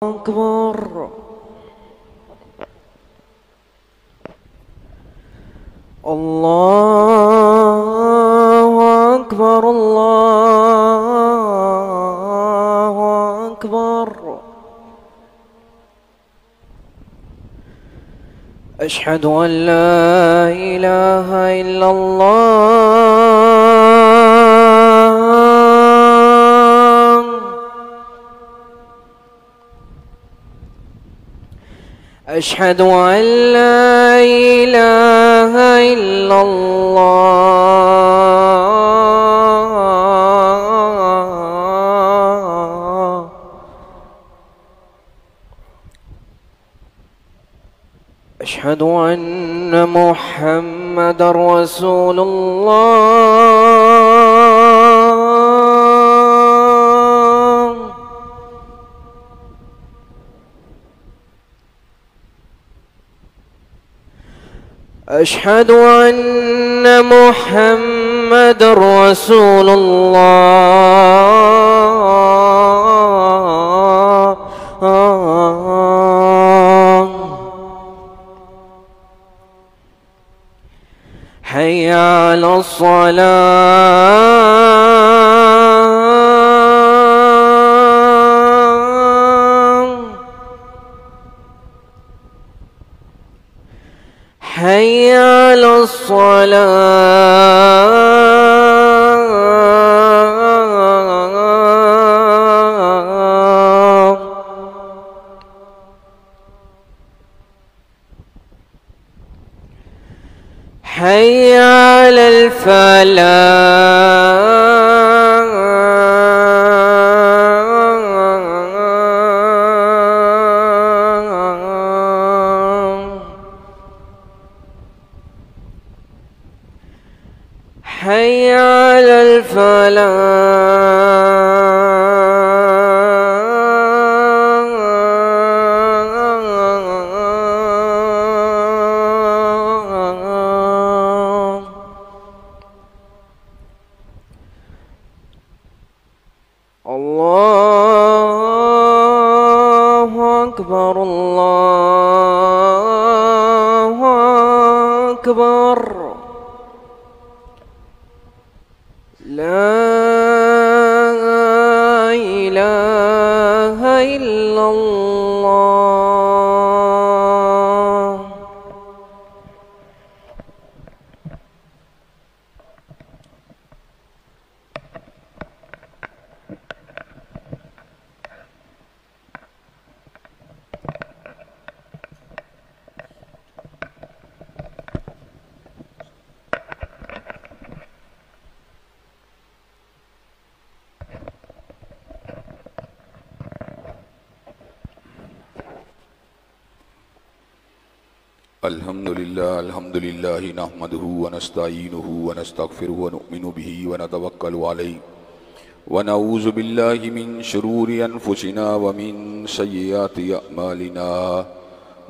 أكبر. الله أكبر. الله أكبر. أشهد أن لا إله إلا الله. أشهد أن لا إله إلا الله. أشهد أن محمد رسول الله. أشهد أن محمد رسول الله. حي على الصلاة. حي على الصلاة. حي على الفلاح. حي على الفلاح. الله أكبر. الله أكبر. لا إله إلا الله. الحمد لله نحمده ونستعينه ونستغفره ونؤمن به ونتوكل عليه ونعوذ بالله من شرور أنفسنا ومن سيئات أعمالنا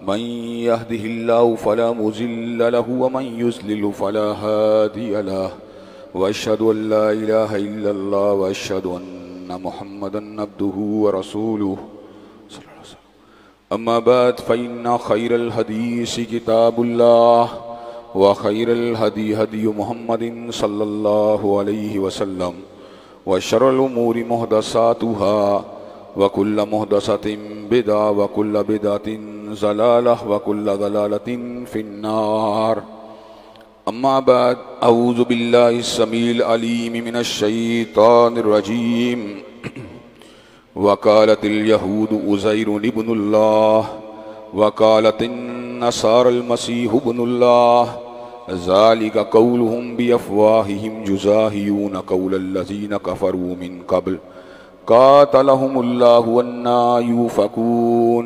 من يهده الله فلا مضل له ومن يضلل فلا هادي له وأشهد أن لا إله إلا الله وأشهد أن محمدا عبده ورسوله. أما بعد فإن خير الحديث كتاب الله وخير الهدي هدي محمد صلى الله عليه وسلم وشر الأمور محدثاتها وكل محدثة بدعة وكل بدعة ضلالة وكل ضلالة في النار. أما بعد أعوذ بالله السميع العليم من الشيطان الرجيم. وقالت اليهود عزير ابن الله وقالت النصارى المسيح ابن الله ذلك قولهم بأفواههم يضاهئون قول الذين كفروا من قبل قاتلهم الله أنى يؤفكون.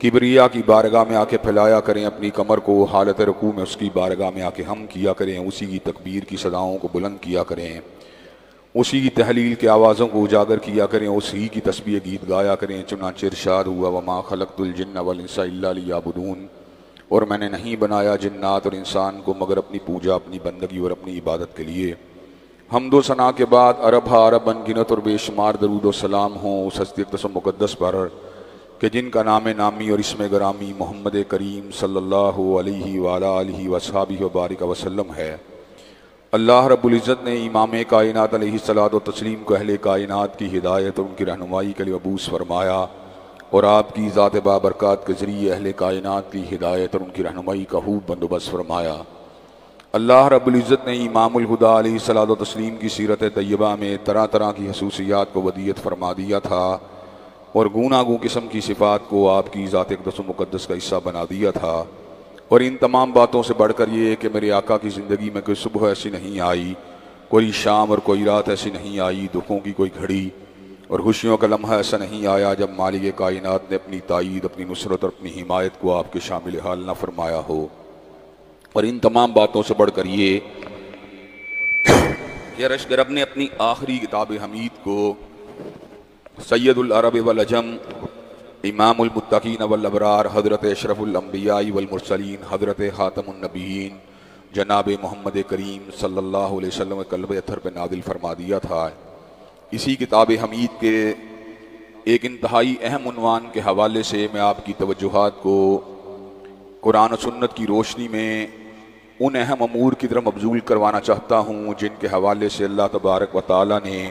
کبریا کی بارگاہ میں آ کے پھیلایا کریں اپنی کمر کو، حالت رکوع میں اس کی بارگاہ میں آ کے ہم کیا کریں، اسی کی تکبیر کی صداؤں کو بلند کیا کریں، اسی کی تحلیل کے آوازوں کو اجاگر کیا کریں، اسی کی تسبیح گیت گایا کریں۔ چنانچہ ارشاد ہوا وما خلقت الجن والانس الا لیعبدون، اور میں نے نہیں بنایا جنات اور انسان کو مگر اپنی پوجا، اپنی بندگی اور اپنی عبادت کے لیے۔ حمد و ثنا کے بعد عرب عرب انگنت اور بے شمار درود و سلام ہوں اس ہستی اقدس و مقدس پر کہ جن کا نام نامی اور اسم گرامی محمد کریم صلی اللہ علیہ وآلہ آلہ وصحبہ وبارک وسلم ہے۔ اللہ رب العزت نے امام کائنات علیہ الصلوۃ والتسلیم کو اہل کائنات کی ہدایت اور ان کی رہنمائی کے لیے مبعوث فرمایا، اور آپ کی ذات بابرکات کے ذریعے اہل کائنات کی ہدایت اور ان کی رہنمائی کا خوب بندوبست فرمایا۔ اللہ رب العزت نے امام الہدیٰ علیہ الصلوۃ والتسلیم کی سیرت طیبہ میں طرح طرح کی خصوصیات کو ودیعت فرما دیا تھا، اور گوناگوں قسم کی صفات کو آپ کی ذات اقدس و مقدس کا حصہ بنا دیا تھا۔ اور ان تمام باتوں سے بڑھ کر یہ کہ میرے آقا کی زندگی میں کوئی صبح ایسی نہیں آئی، کوئی شام اور کوئی رات ایسی نہیں آئی، دکھوں کی کوئی گھڑی اور خوشیوں کا لمحہ ایسا نہیں آیا جب مالک کائنات نے اپنی تائید، اپنی نصرت اور اپنی حمایت کو آپ کے شامل حال نہ فرمایا ہو۔ اور ان تمام باتوں سے بڑھ کر یہ کہ عرش رب نے اپنی آخری کتاب حمید کو سید العرب والعجم، امام المتقین والابرار، حضرت اشرف الانبیاء والمرسلین، حضرت خاتم النبیین جناب محمد کریم صلی اللہ علیہ وسلم قلب اطہر پہ نازل فرما دیا تھا۔ اسی کتاب حمید کے ایک انتہائی اہم عنوان کے حوالے سے میں آپ کی توجہات کو قرآن و سنت کی روشنی میں ان اہم امور کی طرف مبذول کروانا چاہتا ہوں جن کے حوالے سے اللہ تبارک و تعالیٰ نے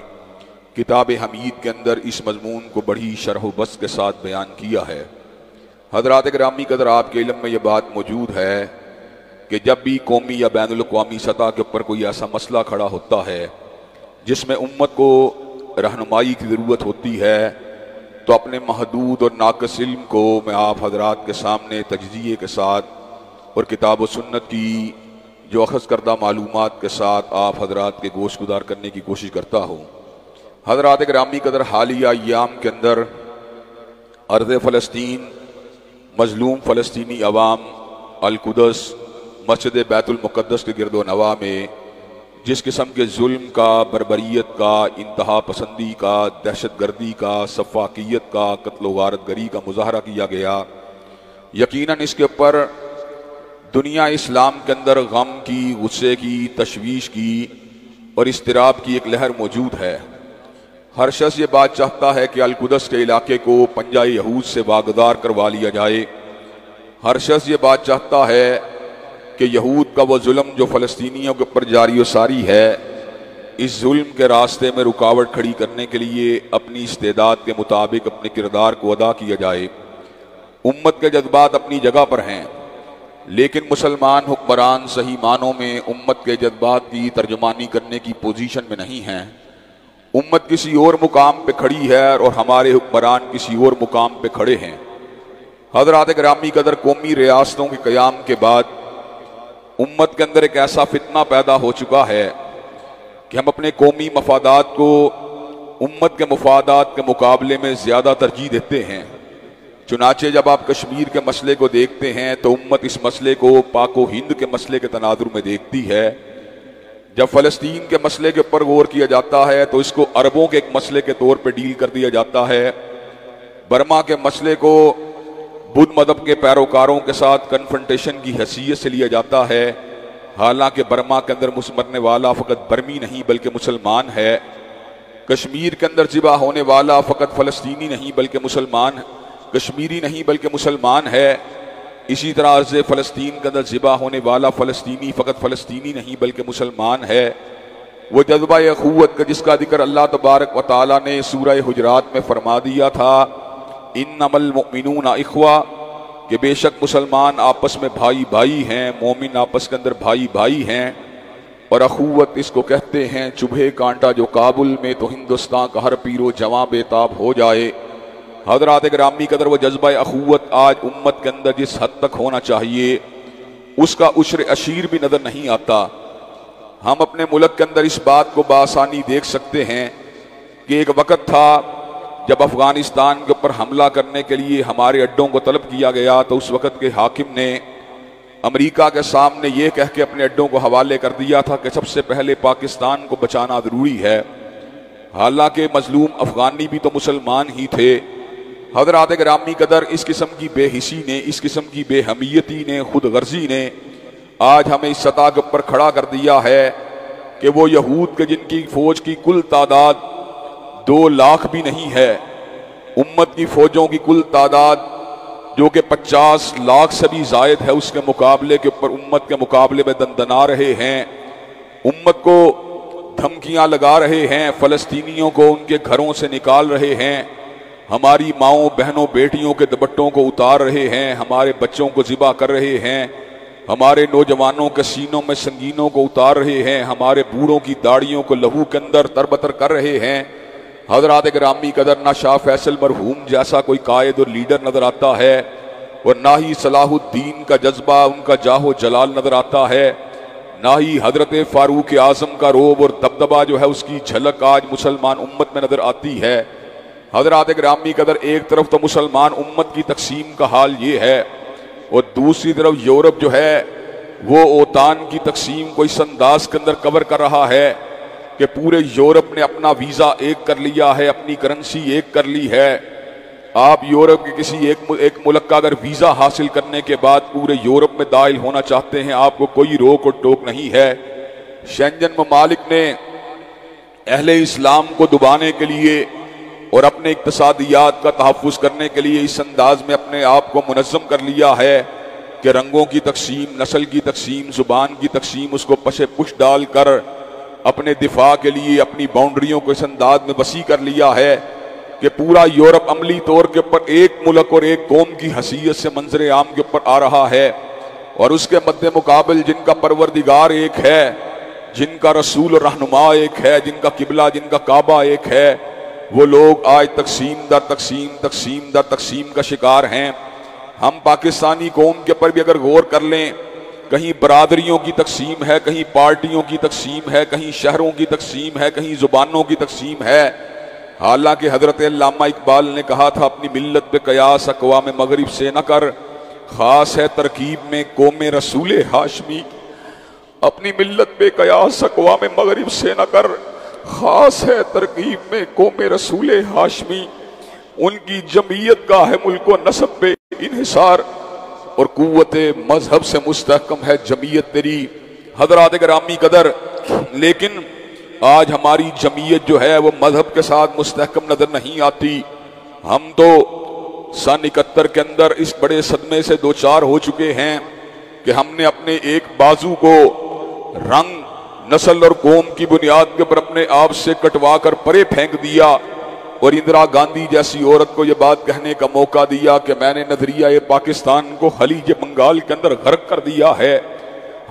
کتاب حمید کے اندر اس مضمون کو بڑی شرح و بسط کے ساتھ بیان کیا ہے۔ حضرات گرامی قدر، آپ کے علم میں یہ بات موجود ہے کہ جب بھی قومی یا بین الاقوامی سطح کے اوپر کوئی ایسا مسئلہ کھڑا ہوتا ہے جس میں امت کو رہنمائی کی ضرورت ہوتی ہے، تو اپنے محدود اور ناقص علم کو میں آپ حضرات کے سامنے تجزیے کے ساتھ اور کتاب و سنت کی جو اخذ کردہ معلومات کے ساتھ آپ حضرات کے گوش گزار کرنے کی کوشش کرتا ہوں۔ حضرات گرامی قدر، حالیہ ایام کے اندر ارض فلسطین، مظلوم فلسطینی عوام، القدس، مسجد بیت المقدس کے گرد و نواح میں جس قسم کے ظلم کا، بربریت کا، انتہا پسندی کا، دہشت گردی کا، سفاکیت کا، قتل و غارت گری کا مظاہرہ کیا گیا، یقیناً اس کے اوپر دنیا اسلام کے اندر غم کی، غصے کی، تشویش کی اور اضطراب کی ایک لہر موجود ہے۔ ہر شخص یہ بات چاہتا ہے کہ القدس کے علاقے کو پنجہ یہود سے واگزار کروا لیا جائے۔ ہر شخص یہ بات چاہتا ہے کہ یہود کا وہ ظلم جو فلسطینیوں کے اوپر جاری و ساری ہے، اس ظلم کے راستے میں رکاوٹ کھڑی کرنے کے لیے اپنی استعداد کے مطابق اپنے کردار کو ادا کیا جائے۔ امت کے جذبات اپنی جگہ پر ہیں، لیکن مسلمان حکمران صحیح معنوں میں امت کے جذبات کی ترجمانی کرنے کی پوزیشن میں نہیں ہیں۔ امت کسی اور مقام پہ کھڑی ہے اور ہمارے حکمران کسی اور مقام پہ کھڑے ہیں۔ حضرات گرامی قدر، قومی ریاستوں کے قیام کے بعد امت کے اندر ایک ایسا فتنہ پیدا ہو چکا ہے کہ ہم اپنے قومی مفادات کو امت کے مفادات کے مقابلے میں زیادہ ترجیح دیتے ہیں۔ چنانچہ جب آپ کشمیر کے مسئلے کو دیکھتے ہیں تو امت اس مسئلے کو پاک و ہند کے مسئلے کے تناظر میں دیکھتی ہے۔ جب فلسطین کے مسئلے کے اوپر غور کیا جاتا ہے تو اس کو عربوں کے ایک مسئلے کے طور پہ ڈیل کر دیا جاتا ہے۔ برما کے مسئلے کو بدھ مذہب کے پیروکاروں کے ساتھ کنفرنٹیشن کی حیثیت سے لیا جاتا ہے، حالانکہ برما کے اندر مرنے والا فقط برمی نہیں بلکہ مسلمان ہے۔ کشمیر کے اندر ذبح ہونے والا فقط فلسطینی نہیں بلکہ مسلمان، کشمیری نہیں بلکہ مسلمان ہے۔ اسی طرح عرض فلسطین کے اندر ذبح ہونے والا فلسطینی فقط فلسطینی نہیں بلکہ مسلمان ہے۔ وہ جذبہ اخوت کا جس کا ذکر اللہ تبارک و تعالیٰ نے سورہ حجرات میں فرما دیا تھا، انما المؤمنون اخوہ، کہ بے شک مسلمان آپس میں بھائی بھائی ہیں، مومن آپس کے اندر بھائی بھائی ہیں۔ اور اخوت اس کو کہتے ہیں چبھے کانٹا جو کابل میں تو ہندوستان کا ہر پیر و جواں بے تاب ہو جائے۔ حضرات گرامی قدر، وہ جذبہ اخوت آج امت کے اندر جس حد تک ہونا چاہیے اس کا عشر عشیر بھی نظر نہیں آتا۔ ہم اپنے ملک کے اندر اس بات کو بآسانی دیکھ سکتے ہیں کہ ایک وقت تھا جب افغانستان کے اوپر حملہ کرنے کے لیے ہمارے اڈوں کو طلب کیا گیا تو اس وقت کے حاکم نے امریکہ کے سامنے یہ کہہ کے اپنے اڈوں کو حوالے کر دیا تھا کہ سب سے پہلے پاکستان کو بچانا ضروری ہے، حالانکہ مظلوم افغانی بھی تو مسلمان ہی تھے۔ حضرات گرامی قدر، اس قسم کی بے حسی نے، اس قسم کی بے حمیتی نے، خود غرضی نے آج ہمیں اس سطح کے اوپر کھڑا کر دیا ہے کہ وہ یہود کے جن کی فوج کی کل تعداد 2 لاکھ بھی نہیں ہے، امت کی فوجوں کی کل تعداد جو کہ 50 لاکھ سے بھی زائد ہے، اس کے مقابلے کے اوپر امت کے مقابلے میں دندنا رہے ہیں، امت کو دھمکیاں لگا رہے ہیں، فلسطینیوں کو ان کے گھروں سے نکال رہے ہیں، ہماری ماؤں بہنوں بیٹیوں کے دوپٹوں کو اتار رہے ہیں، ہمارے بچوں کو ذبح کر رہے ہیں، ہمارے نوجوانوں کے سینوں میں سنگینوں کو اتار رہے ہیں، ہمارے بوڑھوں کی داڑھیوں کو لہو کے اندر تربتر کر رہے ہیں۔ حضرات گرامی قدر، نہ شاہ فیصل مرحوم جیسا کوئی قائد اور لیڈر نظر آتا ہے، اور نہ ہی صلاح الدین کا جذبہ، ان کا جاہ و جلال نظر آتا ہے، نہ ہی حضرت فاروق اعظم کا روب اور دبدبہ جو ہے اس کی جھلک آج مسلمان امت میں نظر آتی ہے۔ حضرات گرامی قدر، ایک طرف تو مسلمان امت کی تقسیم کا حال یہ ہے، اور دوسری طرف یورپ جو ہے وہ اوتان کی تقسیم کو اس انداز کے اندر کور کر رہا ہے کہ پورے یورپ نے اپنا ویزا ایک کر لیا ہے، اپنی کرنسی ایک کر لی ہے۔ آپ یورپ کے کسی ایک ملک کا اگر ویزا حاصل کرنے کے بعد پورے یورپ میں داخل ہونا چاہتے ہیں، آپ کو کوئی روک اور ٹوک نہیں ہے۔ شینجن ممالک نے اہل اسلام کو دبانے کے لیے اور اپنے اقتصادیات کا تحفظ کرنے کے لیے اس انداز میں اپنے آپ کو منظم کر لیا ہے کہ رنگوں کی تقسیم، نسل کی تقسیم، زبان کی تقسیم، اس کو پشے پش ڈال کر اپنے دفاع کے لیے اپنی باؤنڈریوں کو اس انداز میں وسیع کر لیا ہے کہ پورا یورپ عملی طور کے اوپر ایک ملک اور ایک قوم کی حیثیت سے منظر عام کے اوپر آ رہا ہے، اور اس کے مد مقابل جن کا پروردگار ایک ہے، جن کا رسول اور رہنما ایک ہے، جن کا قبلہ، جن کا کعبہ ایک ہے، وہ لوگ آج تقسیم در تقسیم، تقسیم در تقسیم کا شکار ہیں۔ ہم پاکستانی قوم کے اوپر بھی اگر غور کر لیں، کہیں برادریوں کی تقسیم ہے، کہیں پارٹیوں کی تقسیم ہے، کہیں شہروں کی تقسیم ہے، کہیں زبانوں کی تقسیم ہے، حالانکہ حضرت علامہ اقبال نے کہا تھا اپنی ملت پہ قیاس اقوام مغرب سے نہ کر، خاص ہے ترکیب میں قوم رسول ہاشمی۔ اپنی ملت پہ قیاس اقوام مغرب سے نہ کر، خاص ہے ترکیب میں قوم رسول ہاشمی۔ ان کی جمعیت کا ہے ملک و نسب پہ انحصار، اور قوت مذہب سے مستحکم ہے جمعیت تیری۔ حضرات گرامی قدر، لیکن آج ہماری جمعیت جو ہے وہ مذہب کے ساتھ مستحکم نظر نہیں آتی۔ ہم تو سن 71 کے اندر اس بڑے صدمے سے دوچار ہو چکے ہیں کہ ہم نے اپنے ایک بازو کو رنگ، نسل اور قوم کی بنیاد کے پر اپنے آپ سے کٹوا کر پرے پھینک دیا، اور اندرا گاندھی جیسی عورت کو یہ بات کہنے کا موقع دیا کہ میں نے نظریہ پاکستان کو خلیج بنگال کے اندر غرق کر دیا ہے۔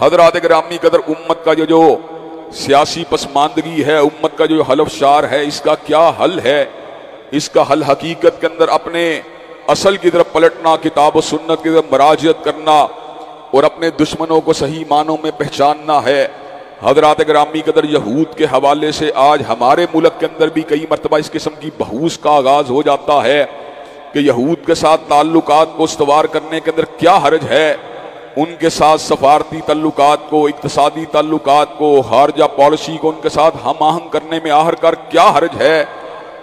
حضرات گرامی قدر، امت کا جو سیاسی پسماندگی ہے، امت کا جو حلف شار ہے، اس کا کیا حل ہے؟ اس کا حل حقیقت کے اندر اپنے اصل کی طرف پلٹنا، کتاب و سنت کی طرف مراجعت کرنا اور اپنے دشمنوں کو صحیح معنوں میں پہچاننا ہے۔ حضرات گرامی قدر، یہود کے حوالے سے آج ہمارے ملک کے اندر بھی کئی مرتبہ اس قسم کی بحوث کا آغاز ہو جاتا ہے کہ یہود کے ساتھ تعلقات کو استوار کرنے کے اندر کیا حرج ہے، ان کے ساتھ سفارتی تعلقات کو، اقتصادی تعلقات کو، خارجہ پالیسی کو ان کے ساتھ ہم آہنگ کرنے میں آخر کار کیا حرج ہے۔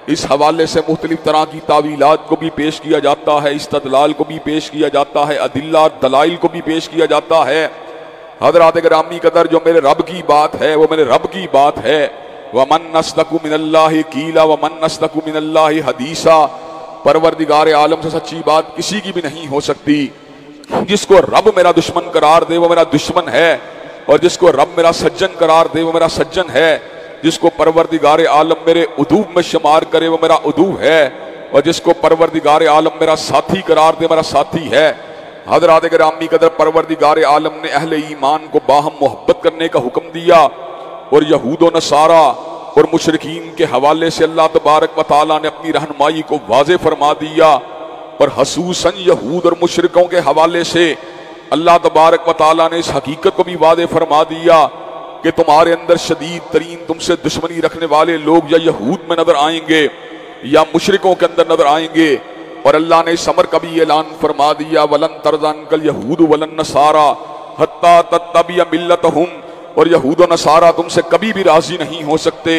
اس حوالے سے مختلف طرح کی تعویلات کو بھی پیش کیا جاتا ہے، استدلال کو بھی پیش کیا جاتا ہے، ادلہ دلائل کو بھی پیش کیا جاتا ہے۔ حضرات گرامی قدر، جو میرے رب کی بات ہے وہ میرے رب کی بات ہے۔ وَمَنْ نَصْدَقُ مِنَ اللَّهِ قِيلًا وَمَنْ نَصْدَقُ مِنَ اللَّهِ حَدِيثًا۔ پروردگار عالم سے سچی بات کسی کی بھی نہیں ہو سکتی۔ جس کو رب میرا دشمن قرار دے وہ میرا دشمن ہے، اور جس کو رب میرا سجن قرار دے وہ میرا سجن ہے۔ جس کو پروردگار عالم میرے عدو میں شمار کرے وہ میرا عدو ہے، اور جس کو پروردگار عالم میرا ساتھی قرار دے میرا ساتھی ہے۔ حضرات گرامی قدر، پروردگار عالم نے اہل ایمان کو باہم محبت کرنے کا حکم دیا، اور یہود و نصارہ اور مشرکین کے حوالے سے اللہ تبارک و تعالیٰ نے اپنی رہنمائی کو واضح فرما دیا، اور خصوصاً یہود اور مشرکوں کے حوالے سے اللہ تبارک و تعالیٰ نے اس حقیقت کو بھی واضح فرما دیا کہ تمہارے اندر شدید ترین تم سے دشمنی رکھنے والے لوگ یا یہود میں نظر آئیں گے، یا مشرکوں کے اندر نظر آئیں گے۔ اور اللہ نے اس امر کا بھی اعلان فرما دیا وَلَن تَرْضَ عَنْكَ الْيَهُودُ وَلَا النَّصَارَىٰ حَتَّىٰ تَتَّبِعَ مِلَّتَهُمْ، اور یہود و نصارہ تم سے کبھی بھی راضی نہیں ہو سکتے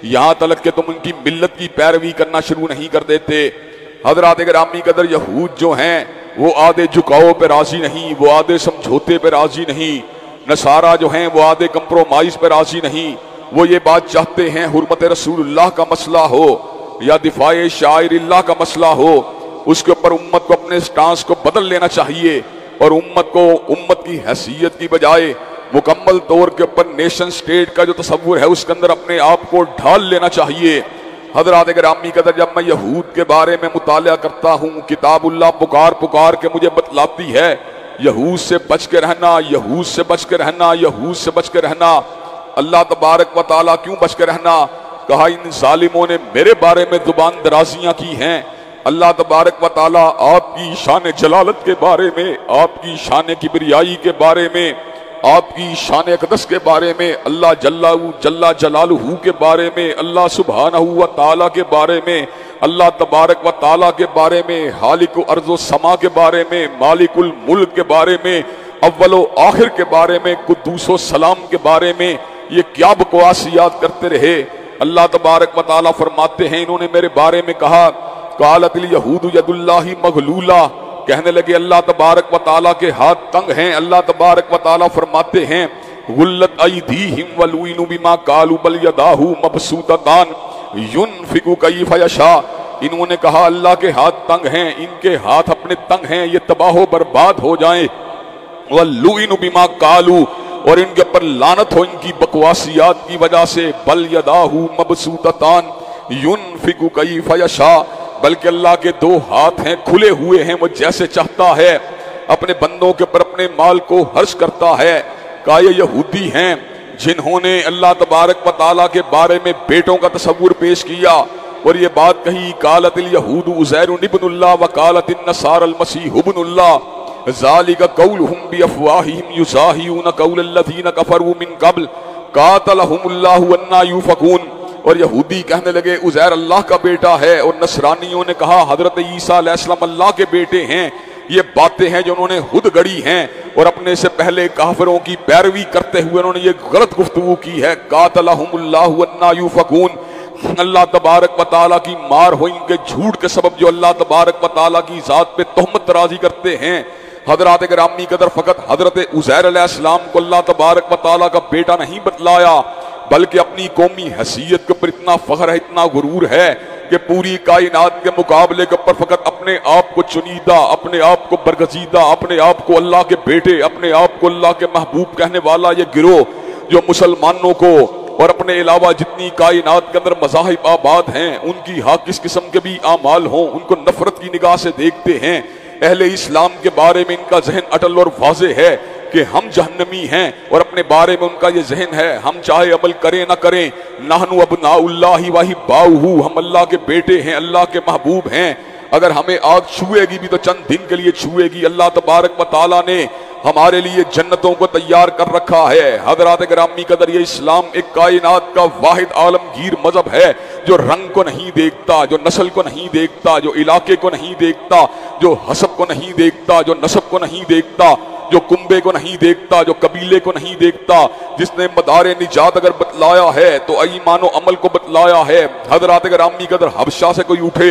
یہاں تلک کہ تم ان کی ملت کی پیروی کرنا شروع نہیں کر دیتے۔ حضرات گرامی قدر، یہود جو ہیں وہ آدھے جھکاؤ پہ راضی نہیں، وہ آدھے سمجھوتے پہ راضی نہیں۔ نصارہ جو ہیں وہ آدھے کمپرومائز پہ راضی نہیں، وہ یہ بات چاہتے ہیں حرمت رسول اللہ کا مسئلہ ہو یا دفاع شاعر اللہ کا مسئلہ ہو، اس کے اوپر امت کو اپنے سٹانس کو بدل لینا چاہیے، اور امت کو امت کی حیثیت کی بجائے مکمل طور کے اوپر نیشن سٹیٹ کا جو تصور ہے اس کے اندر اپنے آپ کو ڈھال لینا چاہیے۔ حضرات گرامی قدر، جب میں یہود کے بارے میں مطالعہ کرتا ہوں، کتاب اللہ پکار پکار کے مجھے بتلاتی ہے یہود سے بچ کے رہنا، یہود سے بچ کے رہنا، یہود سے بچ کے رہنا۔ اللہ تبارک و تعالیٰ کیوں بچ کے رہنا؟ کہا ان ظالموں نے میرے بارے میں زبان درازیاں کی ہیں۔ اللہ تبارک و تعالیٰ آپ کی شان جلالت کے بارے میں، آپ کی شان کبریائی کے بارے میں، آپ کی شان اقدس کے بارے میں، اللہ جل جلالہ کے بارے میں، اللہ سبحانہ و تعالیٰ کے بارے میں، اللہ تبارک و تعالیٰ کے بارے میں، خالق ارض و سما کے بارے میں، مالک الملک کے بارے میں، اول و آخر کے بارے میں، قدوس و سلام کے بارے میں یہ کیا بکواسیات کرتے رہے۔ اللہ تبارک و تعالیٰ فرماتے ہیں انہوں نے میرے بارے میں کہا قالت الیہود ید اللہ مغلولہ، کہنے لگے اللہ تبارک و تعالیٰ کے ہاتھ تنگ ہیں۔ اللہ تبارک و تعالیٰ فرماتے ہیں غلت ایدیہم ولعنوا بما قالوا بل یداہ مبسوطتان ینفق کیف یشاء، انہوں نے کہا اللہ کے ہاتھ تنگ ہیں، ان کے ہاتھ اپنے تنگ ہیں، یہ تباہ و برباد ہو جائیں۔ ولعنوا بما قالوا، اور ان کے اوپر لعنت ہو ان کی بکواسیات کی وجہ سے۔ بل یداہ مبسوطتان ینفق کیف یشاء، بلکہ اللہ کے دو ہاتھ ہیں، کھلے ہوئے ہیں، وہ جیسے چاہتا ہے اپنے بندوں کے پر اپنے مال کو خرچ کرتا ہے۔ کہا یہ یہودی ہیں جنہوں نے اللہ تبارک و تعالیٰ کے بارے میں بیٹوں کا تصور پیش کیا اور یہ بات کہی قالت الیہود عزیر ابن اللہ وقالت النصارى المسیح ابن اللہ ذالک قولہم بافواہہم یضاہئون قول الذین کفروا من قبل قاتلہم اللہ انا یؤفکون، اور یہودی کہنے لگے عزیر اللہ کا بیٹا ہے، اور نصرانیوں نے کہا حضرت عیسیٰ علیہ السلام اللہ کے بیٹے ہیں۔ یہ باتیں ہیں جو انہوں نے خود گڑی ہیں، اور اپنے سے پہلے کافروں کی پیروی کرتے ہوئے انہوں نے یہ غلط گفتگو کی ہے۔ قاتلہم اللہ انا یؤفکون، اللہ تبارک و تعالیٰ کی مار ہو ان کے جھوٹ کے سبب جو اللہ تبارک و تعالیٰ کی ذات پہ تہمت ترازی کرتے ہیں۔ حضرات گرامی قدر، فقط حضرت عزیر علیہ السلام کو اللہ تبارک و تعالیٰ کا بیٹا نہیں بتلایا، بلکہ اپنی قومی حیثیت کے اوپر اتنا فخر ہے، اتنا غرور ہے کہ پوری کائنات کے مقابلے کے اوپر فقط اپنے آپ کو چنیدہ، اپنے آپ کو برگزیدہ، اپنے آپ کو اللہ کے بیٹے، اپنے آپ کو اللہ کے محبوب کہنے والا یہ گروہ جو مسلمانوں کو اور اپنے علاوہ جتنی کائنات کے اندر مذاہب آباد ہیں ان کی کس قسم کے بھی اعمال ہوں ان کو نفرت کی نگاہ سے دیکھتے ہیں۔ اہل اسلام کے بارے میں ان کا ذہن اٹل اور واضح ہے کہ ہم جہنمی ہیں، اور اپنے بارے میں ان کا یہ ذہن ہے ہم چاہے عمل کریں نہ کریں، نحن ابناء اللہ واحباؤہ، ہم اللہ کے بیٹے ہیں، اللہ کے محبوب ہیں، اگر ہمیں آگ چھوئے گی بھی تو چند دن کے لیے چھوئے گی۔ اللہ تبارک و تعالیٰ نے ہمارے لیے جنتوں کو تیار کر رکھا ہے۔ حضرات گرامی قدر، یہ اسلام ایک کائنات کا واحد عالمگیر مذہب ہے جو رنگ کو نہیں دیکھتا، جو نسل کو نہیں دیکھتا، جو علاقے کو نہیں دیکھتا، جو حسب کو نہیں دیکھتا، جو نسب کو نہیں دیکھتا، جو کنبے کو نہیں دیکھتا، جو قبیلے کو نہیں دیکھتا، جس نے مدار نجات اگر بتلایا ہے تو ایمان و عمل کو بتلایا ہے۔ حضرات گرامی قدر، حبشہ سے کوئی اٹھے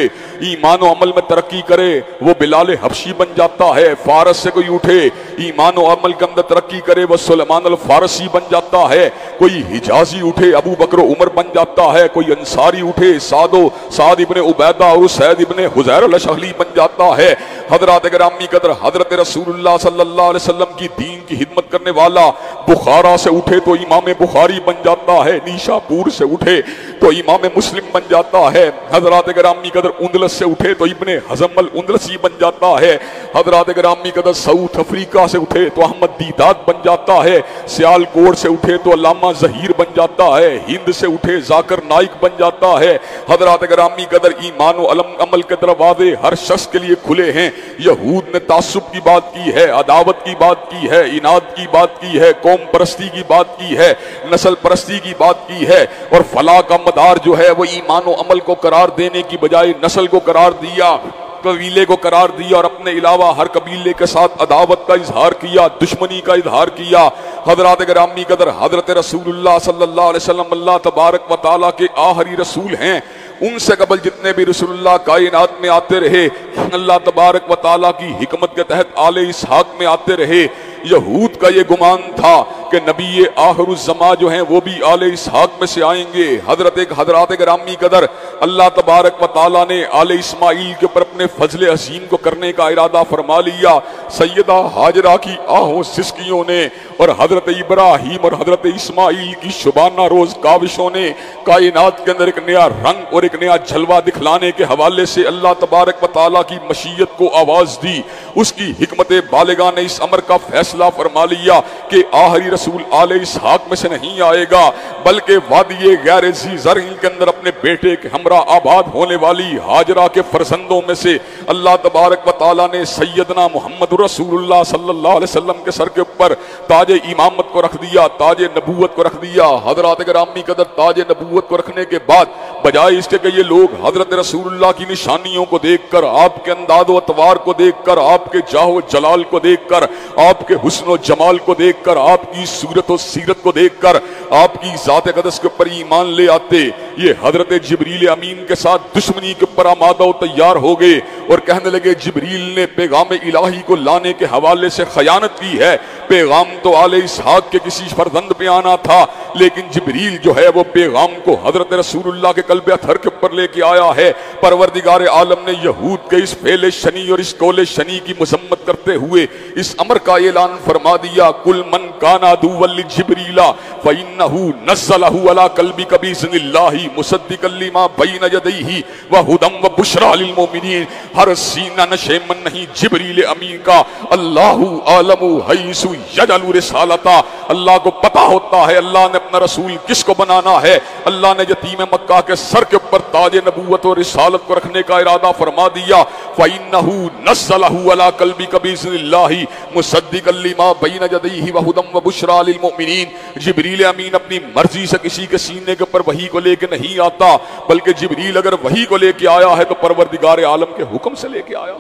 ایمان و عمل میں ترقی کرے وہ بلال حبشی بن جاتا ہے، فارس سے کوئی اٹھے ایمان و عمل کے اندر ترقی کرے وہ سلیمان الفارسی بن جاتا ہے، کوئی حجازی اٹھے ابو بکر و عمر بن جاتا ہے، کوئی انصاری اٹھے سعد ابن عبیدہ اور سعید ابن حزیر الاشہلی بن جاتا ہے۔ حضرات گرامی قدر، حضرت رسول اللہ صلی اللہ علیہ وسلم کی دین کی خدمت کرنے والا بخارا سے اٹھے تو امام بخاری بن جاتا ہے، نیشا پور سے اٹھے تو امام مسلم بن جاتا ہے۔ حضرات گرامی قدر، اندلس سے اٹھے تو ابن حزم الاندلسی بن جاتا ہے۔ حضرات گرامی قدر، ساؤتھ افریقہ سے اٹھے تو احمد دیدات بن جاتا ہے، سیال کوٹ سے اٹھے تو علامہ ظہیر بن جاتا ہے، ہند سے اٹھے ذاکر نائک بن جاتا ہے۔ حضرات گرامی قدر، ایمان و عمل کے دروازے ہر شخص کے لیے کھلے رسولیں ہیں۔ یہود نے تعصب کی بات کی ہے، عداوت کی بات کی ہے، اناد کی بات کی ہے، قوم پرستی کی بات کی ہے، نسل پرستی کی بات کی ہے، اور فلاح کا مدار جو ہے وہ ایمان و عمل کو قرار دینے کی بجائے نسل کو قرار دیا، قبیلے کو قرار دیا، اور اپنے علاوہ ہر قبیلے کے ساتھ عداوت کا اظہار کیا، دشمنی کا اظہار کیا۔ حضرات گرامی قدر، حضرت رسول اللہ صلی اللہ علیہ وسلم اللہ تبارک و تعالیٰ کے آخری رسول ہیں۔ ان سے قبل جتنے بھی رسول اللہ کائنات میں آتے رہے، اللہ تبارک و تعالیٰ کی حکمت کے تحت آل اسحاق میں آتے رہے۔ یہود کا یہ گمان تھا کہ نبی آخر الزمان جو ہیں وہ بھی آل اسحاق میں سے آئیں گے۔ حضرات گرامی قدر، اللہ تبارک و تعالیٰ نے آل اسماعیل کے اوپر اپنے فضل عظیم کو کرنے کا ارادہ فرما لیا۔ سیدہ ہاجرہ کی آہوں سسکیوں نے اور حضرت ابراہیم اور حضرت اسماعیل کی شبانہ روز کاوشوں نے کائنات کے اندر ایک نیا رنگ اور ایک نیا جلوہ دکھلانے کے حوالے سے اللہ تبارک و تعالیٰ کی مشیت کو آواز دی۔ اس کی حکمت بالغہ نے اس امر کا فیصلہ فرما لیا کہ آخری رسول آل اسحاق میں سے نہیں آئے گا، بلکہ وادی غیر ذی زرع کے اندر اپنے بیٹے کے ہمراہ آباد ہونے والی ہاجرہ کے فرزندوں میں سے اللہ تبارک و تعالیٰ نے سیدنا محمد رسول اللہ صلی اللہ علیہ وسلم کے سر کے اوپر تاج امامت کو رکھ دیا، تاج نبوت کو رکھ دیا۔ حضرات گرامی قدر، تاج نبوت کو رکھنے کے بعد بجائے اس کے کہ یہ لوگ حضرت رسول اللہ کی نشانیوں کو دیکھ کر، آپ کے انداز و اطوار کو دیکھ کر، آپ کے جاہ و جلال کو دیکھ کر، آپ کے حسن و جمال کو دیکھ کر، آپ کی صورت و سیرت کو دیکھ کر آپ کی ذات اقدس کے اوپر ایمان لے آتے، یہ حضرت جبریل امین کے ساتھ دشمنی کے اوپر آمادہ و تیار ہو گئے اور کہنے لگے جبریل نے پیغام الہی کو لانے کے حوالے سے خیانت کی ہے۔ پیغام تو آل اسحاق کے کسی فرزند پہ آنا تھا، لیکن جبریل جو ہے وہ پیغام کو حضرت رسول اللہ کے قلب اطہر کے اوپر لے کے آیا ہے۔ پروردگار عالم نے یہود کے اس فعل شنی اور اس قول شنی کی مذمت کرتے ہوئے اس امر کا اعلان فرما دیا، کل من کان عدوا لجبریل فإنہ نزلہ علی قلبک بإذن اللہ مصدقا لما بین یدیہ وہدی وبشریٰ للمؤمنین۔ ہر سینہ نشے من نہیں جبریل امین کا، اللہ عالم حیث یجعل رسالتہ، اللہ کو پتا ہوتا ہے اللہ نے اپنا رسول کس کو بنانا ہے۔ اللہ نے یتیم مکہ کے سر کے اوپر تاج نبوت اور رسالت کو رکھنے کا ارادہ فرما دیا، فإنہ نزلہ علی قلبک بإذن اللہ مصدقا لما بین یدیہ وہدی وبشریٰ للمؤمنین۔ جبریل امین اپنی مرضی سے کسی کے سینے کے اوپر وحی کو لے کے نہیں آتا، بلکہ جبریل اگر وحی کو لے کے آیا ہے تو پروردگار عالم کے حکم سے لے کے آیا۔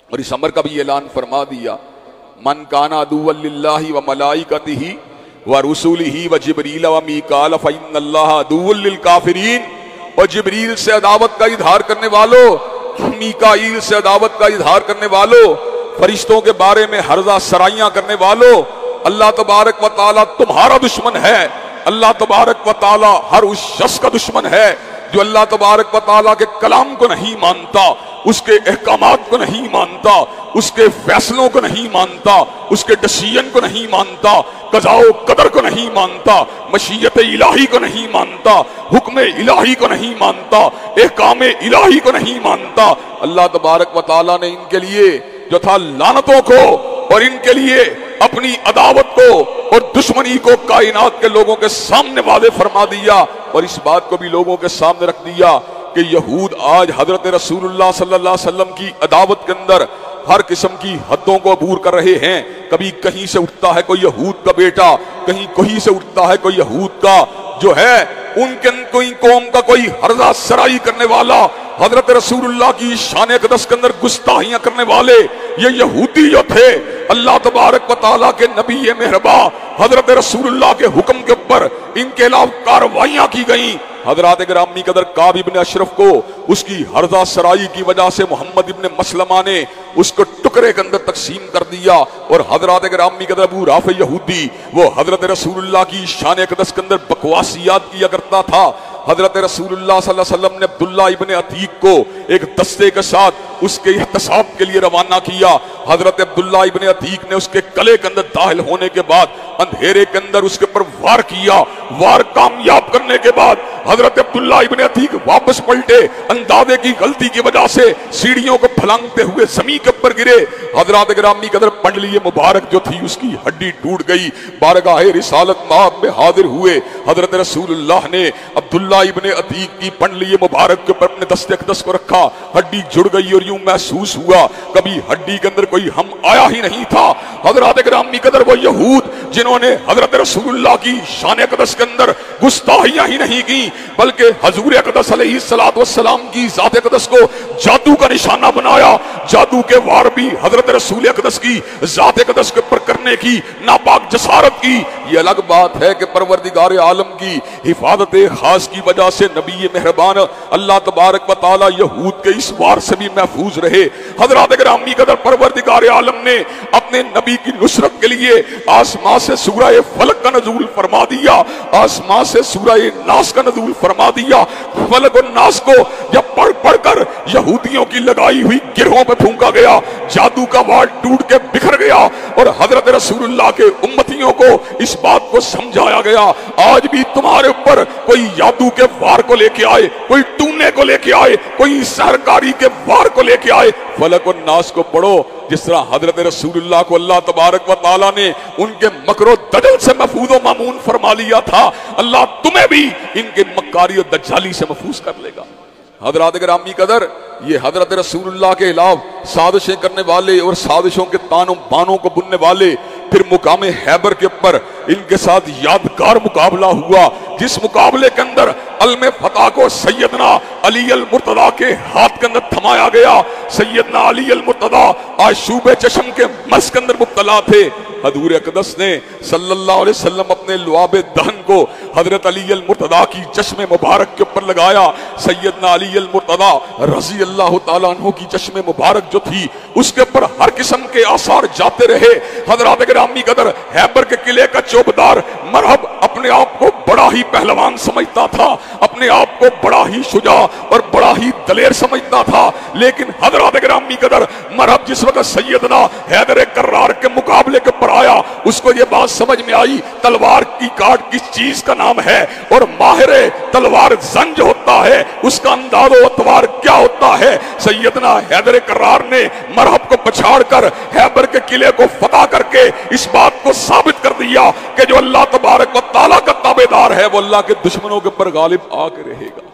اور اس امر کا بھی اعلان فرما دیا، من کان عدوا للہ وملائکتہ ورسلہ وجبریل ومیکال فإن اللہ عدو للکافرین۔ اور جبریل سے عداوت کا اظہار کرنے والوں، میکائیل سے عداوت کا اظہار کرنے والوں، فرشتوں کے بارے میں ہرزہ سرائیاں کرنے والوں، اللہ تبارک و تعالیٰ تمہارا دشمن ہے۔ اللہ تبارک و تعالیٰ ہر اس شخص کا دشمن ہے جو اللہ تبارک و تعالیٰ کے کلام کو نہیں مانتا، اس کے احکامات کو نہیں مانتا، اس کے فیصلوں کو نہیں مانتا، اس کے ڈسیژن کو نہیں مانتا، قضاء و قدر کو نہیں مانتا، مشیت الہی کو نہیں مانتا، حکم الہی کو نہیں مانتا، احکام الہی کو نہیں مانتا۔ اللہ تبارک و تعالیٰ نے ان کے لیے جو تھا لعنتوں کو اور ان کے لیے اپنی عداوت کو اور دشمنی کو کائنات کے لوگوں کے سامنے واضح فرما دیا، اور اس بات کو بھی لوگوں کے سامنے رکھ دیا کہ یہود آج حضرت رسول اللہ صلی اللہ علیہ وسلم کی عداوت کے اندر ہر قسم کی حدوں کو عبور کر رہے ہیں۔ کبھی کہیں سے اٹھتا ہے کوئی یہود کا بیٹا، کہیں سے اٹھتا ہے کوئی یہود کا جو ہے ان کے کوئی قوم کا کوئی ہرزہ سرائی کرنے والا، حضرت رسول اللہ کی شان اقدس کے اندر گستاخیاں کرنے والے یہ یہودی جو تھے، اللہ تبارک و تعالیٰ کے نبی مہرباں حضرت رسول اللہ کے حکم کے اوپر ان کے خلاف کارروائیاں کی گئیں۔ حضرات گرامی قدر کعب ابن اشرف کو اس کی ہرزہ سرائی کی وجہ سے محمد ابن مسلمہ نے اس کو ٹکڑے کے اندر تقسیم کر دیا، اور حضرات گرامی قدر ابو رافع یہودی وہ حضرت رسول اللہ کی شان اقدس کے اندر بکواسیات کیا کرتا تھا۔ حضرت رسول اللہ صلی اللہ علیہ وسلم نے عبداللہ ابن عتیق کو ایک دستے کے ساتھ اس کے احتساب کے لیے روانہ کیا۔ حضرت عبداللہ ابن عتیق نے اس کے گلے کے اندر داخل ہونے کے بعد اندھیرے کے اندر اس کے پر وار کیا وار کامیاب کرنے کے بعد حضرت عبداللہ ابن عتیق واپس پلٹے، اندازے کی غلطی کی وجہ سے سیڑھیوں کو پھلانگتے ہوئے زمین کے اوپر گرے۔ حضرات گرامی قدر پنڈلی مبارک جو تھی اس کی ہڈی ٹوٹ گئی۔ بارگاہ رسالت مآب میں حاضر ہوئے، حضرت رسول اللہ نے عبداللہ ابن عتیق کی پنڈلی مبارک کے اوپر اپنے دست اقدس کو رکھا، ہڈی جڑ گئی اور یوں محسوس ہوا کبھی ہڈی کے اندر کوئی ہم آیا ہی نہیں تھا۔ حضرات گرامی قدر وہ یہود جنہوں نے حضرت رسول اللہ کی شان اقدس کے اندر گستاخیاں ہی نہیں کی بلکہ حضور اقدس علیہ السلام کی ذات اقدس کو جادو کا نشانہ بنایا، جادو کے وار بھی حضرت رسول اقدس کی ذات اقدس کے اوپر کرنے کی ناپاک جسارت کی۔ یہ الگ بات ہے کہ پروردگار عالم کی حفاظت خاص کی وجہ سے نبی مہربان اللہ تبارک و تعالی یہود کے اس وار سے بھی محفوظ رہے۔ حضرات گرامی قدر پروردگار عالم نے اپنے نبی کی نصرت کے لیے آسمان سے سورہ فلق کا نزول فرما دیا، آسمان سے سورہ ناس کا نزول فرما دیا۔ فلق اور ناس کو جب پڑھ پڑھ کر یہودیوں کی لگائی ہوئی گرہوں پہ پھونکا گیا، جادو کا وار ٹوٹ کے بکھر گیا اور حضرت رسول اللہ کے امتیوں کو اس بات کو سمجھایا گیا آج بھی تمہارے اوپر کوئی جادو کے وار کو لے کے آئے، کوئی ٹونے کو لے کے آئے، کوئی سحرکاری کے وار کو لے کے آئے، فلق اور ناس کو پڑھو۔ جس طرح حضرت رسول اللہ کو اللہ تبارک و تعالیٰ نے ان کے مکر و دجل سے محفوظ و مامون فرما لیا تھا، اللہ تمہیں بھی ان کے مکاری و دجالی سے محفوظ کر لے گا۔ حضرات گرامی قدر یہ حضرت رسول اللہ کے خلاف سازشیں کرنے والے اور سازشوں کے تانوں بانوں کو بننے والے پھر مقام خیبر کے اوپر ان کے ساتھ یادگار مقابلہ ہوا، جس مقابلے کے اندر علم فتح کو سیدنا علی المرتضیٰ کے ہاتھ کے اندر تھمایا گیا۔ سیدنا علی المرتضیٰ آشوب چشم کے مس کے اندر مبتلا تھے۔ حضور اقدس نے صلی اللہ علیہ وسلم اپنے لعاب دہن کو حضرت علی المرتضیٰ کی چشم مبارک کے اوپر لگایا۔ سیدنا علی المرتضیٰ رضی اللہ تعالیٰ عنہ کی چشم مبارک جو تھی اس کے اوپر ہر قسم کے آثار جاتے رہے۔ حضرات گرامی قدر خیبر کے قلعے کا چوبدار مرحب اپنے آپ کو بڑا ہی پہلوان سمجھتا تھا، اپنے آپ کو بڑا ہی شجاع اور بڑا ہی دلیر سمجھتا تھا، لیکن حضرات گرامی قدر مرحب جس وقت سیدنا حیدر کرار کے مقابلے کے پر آیا اس کو یہ بات سمجھ میں آئی تلوار کی کاٹ کس چیز کا نام ہے اور ماہر تلوار زنج ہوتا ہے، اس کا انداز و اتوار کیا ہوتا ہے۔ سیدنا حیدر کرار نے مرحب کو پچھاڑ کر خیبر کے قلعے کو فتح کر کے اس بات کو ثابت کر دیا کہ جو اللہ تبارک و تعالیٰ کا تابعدار ہے وہ اللہ کے دشمنوں کے پر غالب آ کے رہے گا۔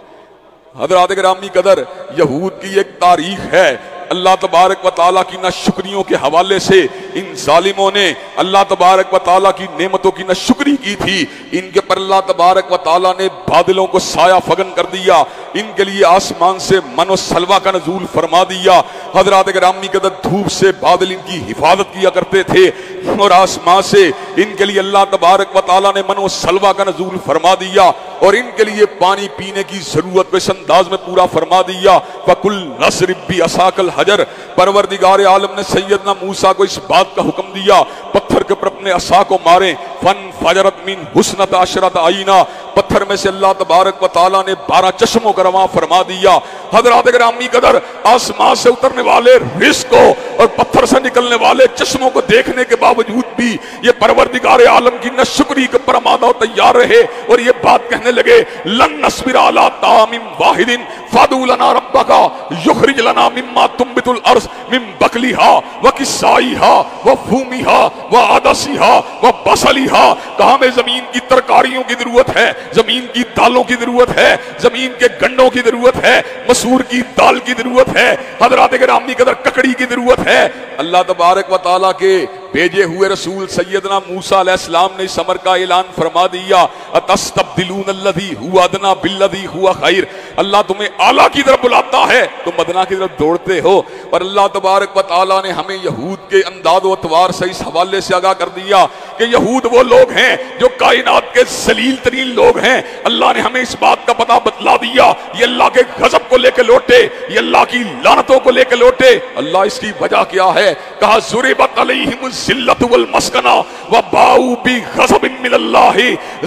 حضرات گرامی قدر یہود کی ایک تاریخ ہے، اللہ تبارک و تعالیٰ کی ناشکریوں کے حوالے سے ان ظالموں نے اللہ تبارک و تعالیٰ کی نعمتوں کی ناشکری کی تھی، ان کے پر اللہ تبارک و تعالیٰ نے بادلوں کو سایہ فگن کر دیا، ان کے لیے آسمان سے من و سلوہ کا نزول فرما دیا۔ حضرات گرامی قدر دھوپ سے بادل ان کی حفاظت کیا کرتے تھے اور آسمان سے ان کے لیے اللہ تبارک و تعالیٰ نے من و سلوہ کا نزول فرما دیا اور ان کے لیے پانی پینے کی ضرورت اس انداز میں پورا فرما دیا۔ فَقُلْ نَضْرِبْ بِعَصَاكَ الْحَجَرَ، پروردگار عالم نے سیدنا موسیٰ کو اس بات کا حکم دیا پتھر کے پر اپنے عصا کو ماریں، فَانْفَجَرَتْ مِنْ حُسْنَتَ عَشْرَةَ عَيْنًا، پتھر میں سے اللہ تبارک و تعالیٰ نے 12 چشموں کا رواں فرما دیا۔ حضرات گرامی قدر آسمان سے اترنے والے رزق کو اور پتھر سے نکلنے والے چشموں کو دیکھنے کے باوجود بھی یہ پروردگار عالم کی ناشکری کے پر آمادہ و تیار رہے اور یہ بات کہنے لگے لن نصبر علی طعام واحد فادع لنا ربک یخرج لنا مما تنبت الارض من بقلها وقثائها وفومها وعدسها وبصلها، کہا ہمیں زمین کی ترکاریوں کی ضرورت ہے، زمین کی دالوں کی ضرورت ہے، زمین کے گنڈوں کی ضرورت ہے، مسور کی دال کی ضرورت ہے، حضرات گرامی قدر ککڑی کی ضرورت ہے۔ اللہ تبارک و تعالیٰ کے بھیجے ہوئے رسول سیدنا موسیٰ علیہ السلام نے اس امر کا اعلان فرما دیا اتستبدلون الذی هو ادنی بالذی هو خیر، اللہ تمہیں اعلیٰ کی طرف بلاتا ہے تم ادنیٰ کی طرف دوڑتے ہو۔ اور اللہ تبارک و تعالیٰ نے ہمیں یہود کے انداز و اطوار سے اس حوالے سے آگاہ کر دیا کہ یہود وہ لوگ ہیں جو کائنات کے ذلیل ترین لوگ ہیں۔ اللہ نے ہمیں اس بات کا پتہ بتلا دیا یہ اللہ کے غضب کو لے کے لوٹے، یہ اللہ کی لعنتوں کو لے کے لوٹے۔ اللہ اس کی وجہ کیا ہے؟ کہا ضربت علیہم الذلۃ والمسکنہ وباؤوا بغضب من اللہ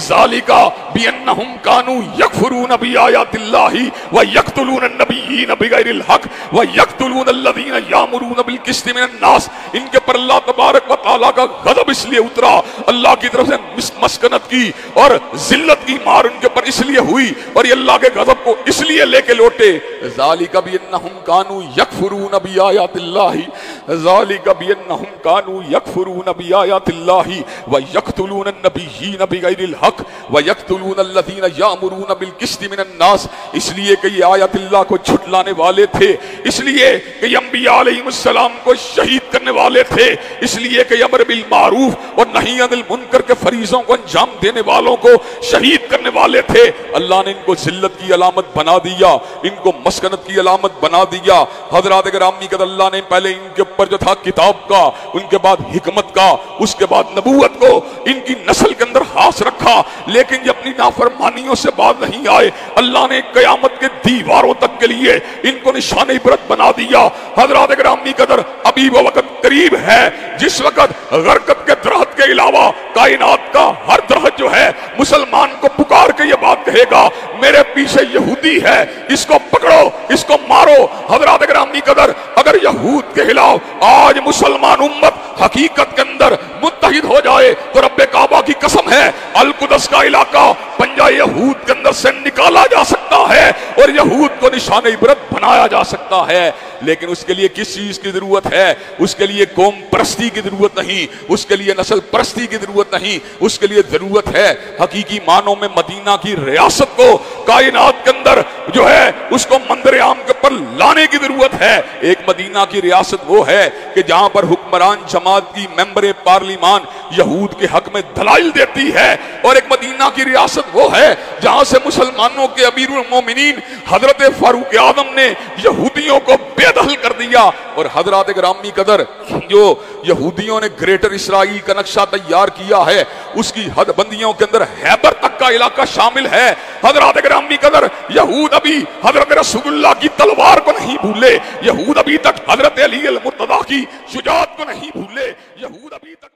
ذالک بانہم کانوا یکفرون بآیات اللہ ویقتلون النبیین بغیر الحق ویقتلون الذین یامرون بالقسط من الناس. ان کے پر اللہ تبارک و تعالیٰ کا غضب اس لیے اترا، اللہ کی طرف سے مسکنت کی اور ذلت کی مار ان کے پر اس لیے ہوئی، اور یہ اللہ کے غضب کو اس لیے لے کے لوٹے. ذالک بانہم کانوا یکفرون بآیات اللہ ذالک بانہم کانوا یکفرون بآیات اللہ ویقتلون النبیین بغیر الحق ویقتلون الذین یامرون بالقسط من الناس. اس لیے کہ یہ آیات اللہ کو جھٹلانے والے تھے، اس لیے کہ یہ انبیاء علیہ السلام کو شہید کرنے والے تھے، اس لیے کہ امر بالمعروف اور نہی عن المنکر کے فریضوں کو انجام دینے والوں کو شہید کرنے والے تھے. اللہ نے ان کو ذلت کی علامت بنا دیا، ان کو مسکنت کی علامت بنا دیا. حضرات گرامی قدر، اللہ نے پہلے ان کے اوپر جو تھا کتاب کا، ان کے بعد حکمت کا، اس کے بعد نبوت کو ان کی نسل کے اندر ہاتھ رکھا، لیکن یہ اپنی نافرمانیوں سے باز نہیں آئے. اللہ نے قیامت کے دیواروں تک کے لیے ان کو نشان عبرت بنا دیا. حضرات گرامی قدر، ابھی وہ وقت قریب ہے جس وقت غرقت کے درخت کے علاوہ کائنات کا ہر درخت جو ہے مسلمان کو پکار کے یہ بات کہے گا، میرے پیچھے یہودی ہے، اس کو پکڑو، اس کو مارو. حضرات گرامی قدر، اگر یہود کے خلاف آج مسلمان امت حقیقت کے اندر متحد ہو جائے تو رب کعبہ کی قسم ہے القدس کا علاقہ پنجہ یہود کے اندر سے نکالا جا سکتا ہے اور یہود کو نشان عبرت بنایا جا سکتا ہے. لیکن اس کے لیے کس چیز کی ضرورت ہے؟ اس کے لیے قوم پرستی کی ضرورت نہیں، اس کے لیے نسل پرستی کی ضرورت نہیں، اس کے لیے ضرورت ہے حقیقی معنوں میں مدینہ کی ریاست کو کائنات کے اندر جو ہے اس کو منظر عام کے اوپر لانے کی ضرورت ہے. ایک مدینہ کی ریاست وہ ہے کہ جہاں پر حکمران جماعت کی ممبر پارلیمان یہود کے حق میں دلائل دیتی ہے، اور ایک مدینہ کی ریاست وہ ہے جہاں سے مسلمانوں کے امیر المومنین حضرت فاروق اعظم نے یہودیوں کو بے دخل کر دیا. اور حضرات گرامی قدر، جو یہودیوں نے گریٹر اسرائیل کا نقشہ تیار کیا ہے اس کی حد بندیوں کے اندر خیبر تک کا علاقہ شامل ہے. حضرات گرامی قدر، یہود ابھی حضرت رسول اللہ کی تلوار کو نہیں بھولے، یہود ابھی تک حضرت علی المرتضیٰ کی شجاعت کو نہیں بھولے، یہود ابھی تک